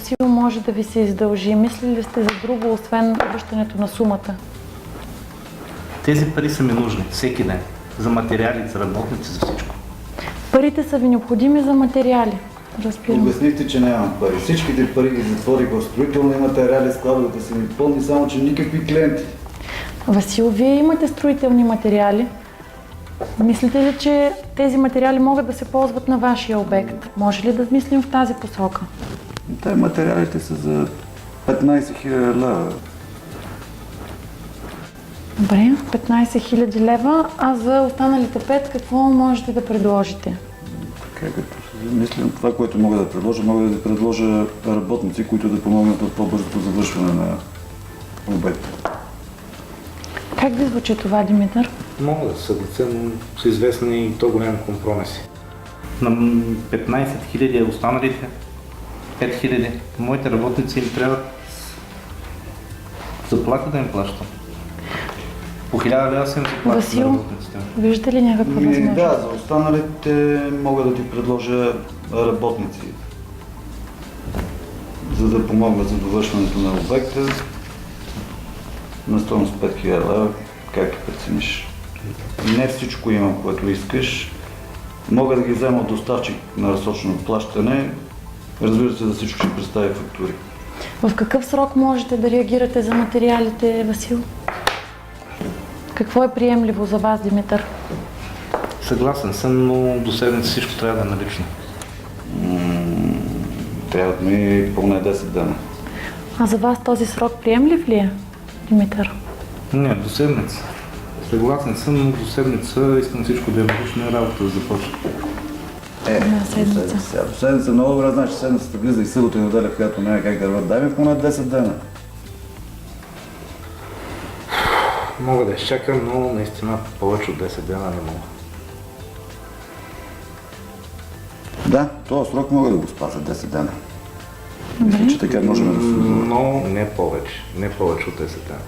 Васил може да ви се издължи. Мислили ли сте за друго, освен връщането на сумата? Тези пари са ми нужни всеки ден. За материали, за работници, за всичко. Парите са ви необходими за материали. Разбирам. Обяснихте, че нямам пари. Всичките пари ги затворих в строителни материали, складовете са ми пълни, само че никакви клиенти. Васил, вие имате строителни материали. Мислите ли, че тези материали могат да се ползват на вашия обект? Може ли да мислим в тази посока? Те материалите са за 15 000 лева. Добре, 15 000 лева, а за останалите 5 какво можете да предложите? Така като мислям това, което мога да предложа, мога да предложа работници, които да помогнат в по-бързото завършване на обекта. Как ви звучи това, Димитър? Мога да се съглася, но са известни и то големи компромиси. На 15 000 останалите 5 000. Моите работници им трябва заплата да им плащам. По 1000 лева съм заплата на Васил, работниците. виждате ли някаква възможност? Да, за останалите мога да ти предложа работници, за да помогнат за довършването на обекта на стойност 5000 лева, как прецениш. Не всичко има, което искаш. Мога да ги взема от доставчик на разсрочено плащане. Разбира се, за всичко ще представя фактури. В какъв срок можете да реагирате за материалите, Васил? Какво е приемливо за вас, Димитър? Съгласен съм, но до седмица всичко трябва да е налично. Трябват ми поне 10 дена. А за вас този срок приемлив ли е, Димитър? Не, до седмица. Съгласен съм, но до седмица искам всичко да е налично и работа да започне. Една седмица. До седмица много добре, значи седмицата влиза и събота и неделя, в която няма как да върват. Дай ми поне 10 дена. Мога да изчакам, но наистина повече от 10 дена не мога. Да, този срок мога да го спазя 10 дена. Мисля, че така можем да се... Но не повече. Не повече от 10 дена.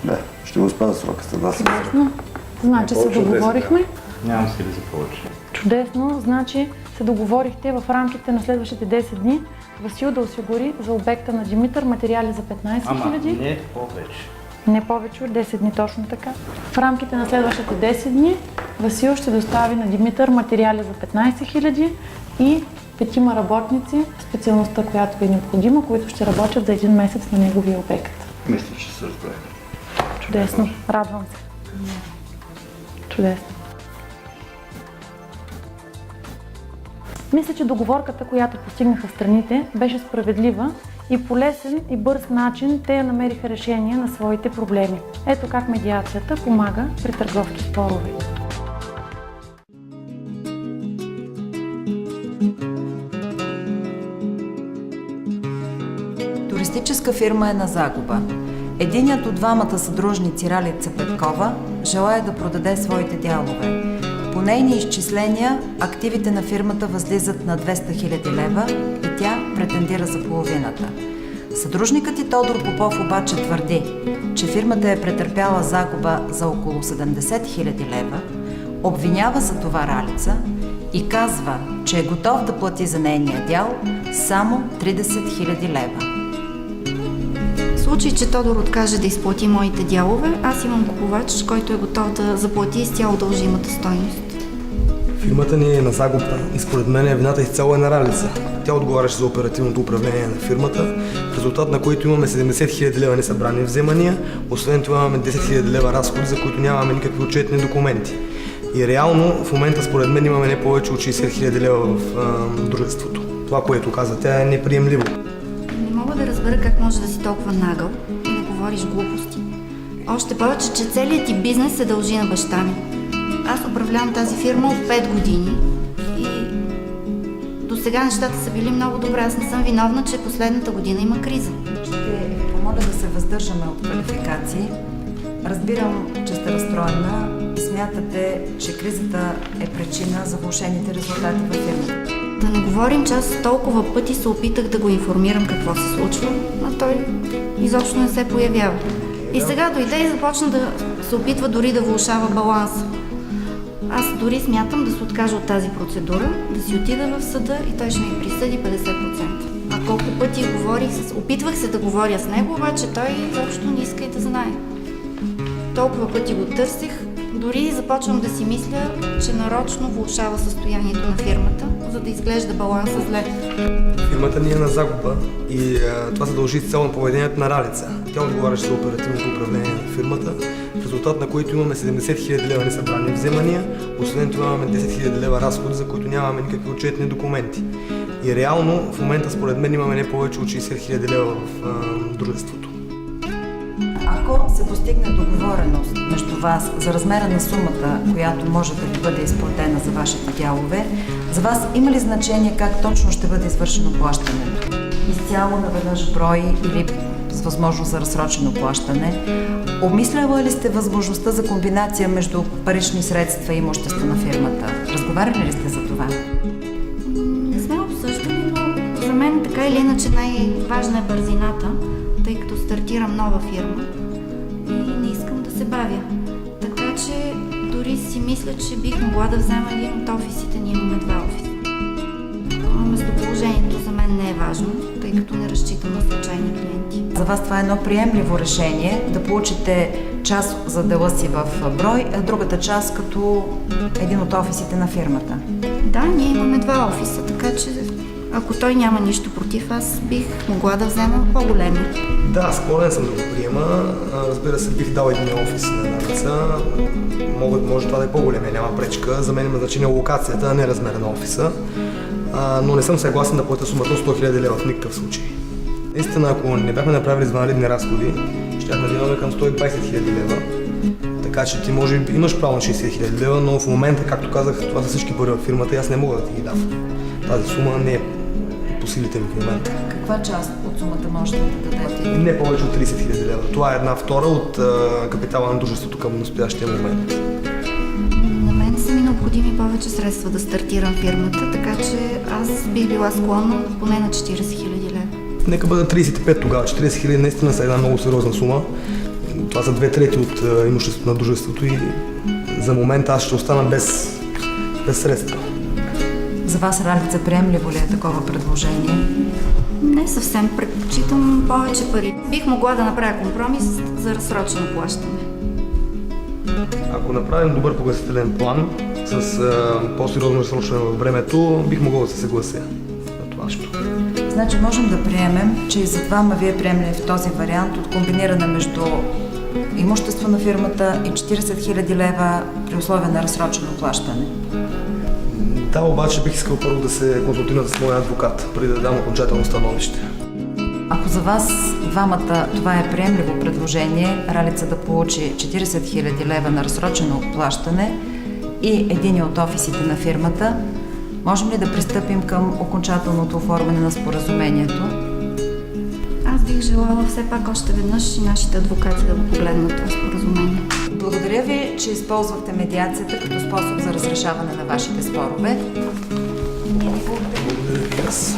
Да, ще го спазя срока, съгласен. Чудесно. Значи се повече от 10 договорихме. дена. Нямам сили за повече. Чудесно. Значи се договорихте в рамките на следващите 10 дни Васил да осигури за обекта на Димитър материали за 15 000. Ама не повече. Не повече от 10 дни, точно така. В рамките на следващите 10 дни Васил ще достави на Димитър материали за 15 000 и 5 работници, специалността, която ви е необходима, които ще работят за 1 месец на неговия обект. Мисля, че се разбрах. Чудесно. Радвам се. Чудесно. Мисля, че договорката, която постигнаха страните, беше справедлива и по лесен и бърз начин те намериха решение на своите проблеми. Ето как медиацията помага при търговски спорове. Туристическа фирма е на загуба. Единият от двамата съдружници, Ралица Петкова, желае да продаде своите дялове. По нейни изчисления, активите на фирмата възлизат на 200 000 лева и тя претендира за половината. Съдружникът и Тодор Попов обаче твърди, че фирмата е претърпяла загуба за около 70 000 лева, обвинява за това Ралица и казва, че е готов да плати за нейния дял само 30 000 лева. В случай, че Тодор откаже да изплати моите дялове, аз имам купувач, който е готов да заплати изцяло дължимата стойност. Фирмата ни е на загуба и според мен вината изцяло е на Ралица. Тя отговаряше за оперативното управление на фирмата, в резултат на който имаме 70 000 лева несъбрани вземания, освен това имаме 10 000 лева разходи, за които нямаме никакви отчетни документи. И реално в момента според мен имаме не повече от 60 000 лева в дружеството. Това, което каза тя, е неприемливо. Не мога да разбера как може да си толкова нагъл и да говориш глупости. Още повече, че целият ти бизнес се дължи на баща ми. Аз управлявам тази фирма от 5 години и до сега нещата са били много добре. Аз не съм виновна, че последната година има криза. Ще ви помоля да се въздържаме от квалификации. Разбирам, че сте разстроена и смятате, че кризата е причина за влошените резултати във фирмата. Да не говорим, че аз толкова пъти се опитах да го информирам какво се случва, а той изобщо не се появява. И сега дойде и започна да се опитва дори да влошава баланса. Аз дори смятам да се откажа от тази процедура, да си отида в съда и той ще ми присъди 50%. А колко пъти опитвах се да говоря с него, обаче той изобщо не иска и да знае. Толкова пъти го търсих, дори започвам да си мисля, че нарочно влошава състоянието на фирмата, за да изглежда баланса зле. Фирмата ни е на загуба и това се дължи изцяло на поведението на Ралица. Тя отговаряше за оперативното управление на фирмата, в резултат на които имаме 70 000 лева несъбрани вземания, освен това имаме 10 000 лева разходи, за които нямаме никакви отчетни документи. И реално в момента според мен имаме не повече от 60 000 лева в дружеството. Ако се постигне договореност между вас за размера на сумата, която може да бъде изплатена за вашите дялове, за вас има ли значение как точно ще бъде извършено плащането? Изцяло наведнъж брой или с възможност за разсрочено плащане? Обмисляла ли сте възможността за комбинация между парични средства и имущество на фирмата? Разговаряли ли сте за това? Не сме обсъждали, но за мен така или иначе най-важна е бързината, тъй като стартирам нова фирма и не искам да се бавя. Така че дори си мисля, че бих могла да взема един от офисите. Ние имаме 2 офиса. Местоположението за мен не е важно, тъй като не разчитам на случайни клиенти. За вас това е едно приемливо решение да получите част за дела си в брой, а другата част като един от офисите на фирмата. Да, ние имаме 2 офиса, така че ако той няма нищо против, аз бих могла да взема по-големи. Да, склонен съм да го приема. Разбира се, бих дал един офис на Ралица. Може това да е по-големия, няма пречка. За мен има значение локацията, а не размера на офиса. Но не съм съгласен да платя сумата от 100 000 лева в никакъв случай. Наистина, ако не бяхме направили извънредни разходи, щяхме да имаме към 120 000 лева. Така че ти може би имаш право на 60 000 лева, но в момента, както казах, това са всички пари в фирмата и аз не мога да ти ги дам. Тази сума не е по силите ми в момента. Каква част от сумата може да дадете? Не повече от 30 000 лева. Това е 1/2 от капитала на дружеството към настоящия момент. На мен са ми необходими повече средства да стартирам фирмата, така че аз бих била склонна поне на 40 000 лева. Нека бъда 35 тогава. 40 000 наистина са една много сериозна сума. Това са 2/3 от имуществото на дружеството и за момента аз ще остана без средства. За вас, Ралица, приемливо ли е такова предложение? Не съвсем, предпочитам повече пари. Бих могла да направя компромис за разсрочено плащане. Ако направим добър погасителен план с по-сериозно разсрочване във времето, бих могъл да се съглася на това нещо. Значи можем да приемем, че и за двама вие приемли в този вариант от комбиниране между имущество на фирмата и 40 000 лева при условие на разсрочено плащане. Да, обаче бих искал първо да се консултирам с моя адвокат, преди да дам окончателно становище. Ако за вас двамата това е приемливо предложение, Ралица да получи 40 000 лева на разсрочено плащане и един от офисите на фирмата, можем ли да пристъпим към окончателното оформяне на споразумението? Аз бих желала все пак още веднъж и нашите адвокати да го погледнат това споразумение. Благодаря ви, че използвахте медиацията като способ за разрешаване на вашите спорове. Благодаря ви аз.